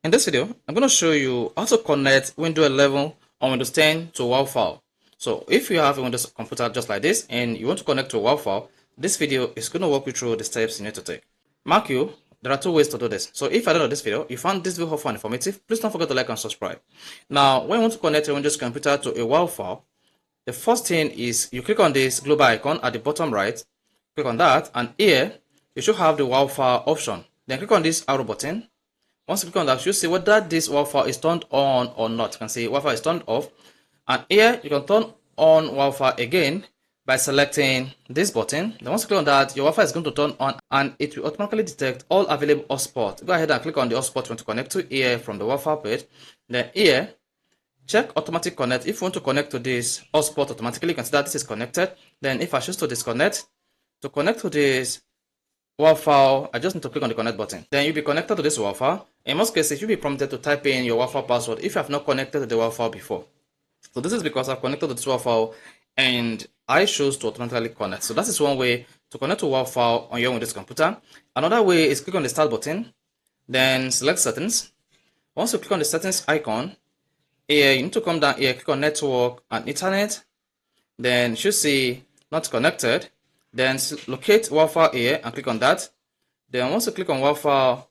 In this video, I'm going to show you how to connect Windows 11 on Windows 10 to WiFi. So if you have a Windows computer just like this and you want to connect to Wi-Fi, this video is going to walk you through the steps you need to take. Mark you, there are two ways to do this. So if at the end of this video, you found this video helpful and informative, please don't forget to like and subscribe. Now, when you want to connect your Windows computer to a Wi-Fi, the first thing is you click on this global icon at the bottom right, click on that, and here you should have the Wi-Fi option. Then click on this arrow button. Once you click on that, you see whether this Wi-Fi is turned on or not. You can see Wi-Fi is turned off. And here you can turn on Wi-Fi again by selecting this button. Then once you click on that, your Wi-Fi is going to turn on and it will automatically detect all available hotspots. Go ahead and click on the hotspot you want to connect to here from the Wi-Fi page. Then here, check automatic connect. If you want to connect to this hotspot automatically, you can see that this is connected. Then if I choose to disconnect, to connect to this Wi-Fi, I just need to click on the connect button. Then you'll be connected to this Wi-Fi. In most cases, you'll be prompted to type in your Wi-Fi password if you have not connected to the Wi-Fi before. So this is because I've connected to this Wi-Fi and I choose to automatically connect. So that is one way to connect to Wi-Fi on your Windows computer. Another way is click on the start button, then select settings. Once you click on the settings icon, here you need to come down here, click on network and internet. Then you should see not connected. Then locate Wi-Fi here and click on that. Then once you click on Wi-Fi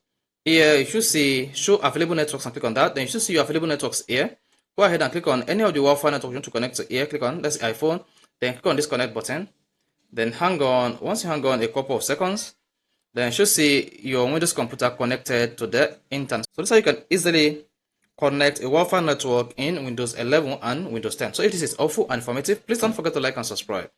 here, you should see show available networks and click on that. Then you should see your available networks here. Go ahead and click on any of the Wi-Fi networks you want to connect to here. Click on that's iPhone. Then click on this connect button. Then hang on. Once you hang on a couple of seconds, then you should see your Windows computer connected to the internet. So this is how you can easily connect a Wi-Fi network in Windows 11 and Windows 10. So if this is helpful and informative, please don't forget to like and subscribe.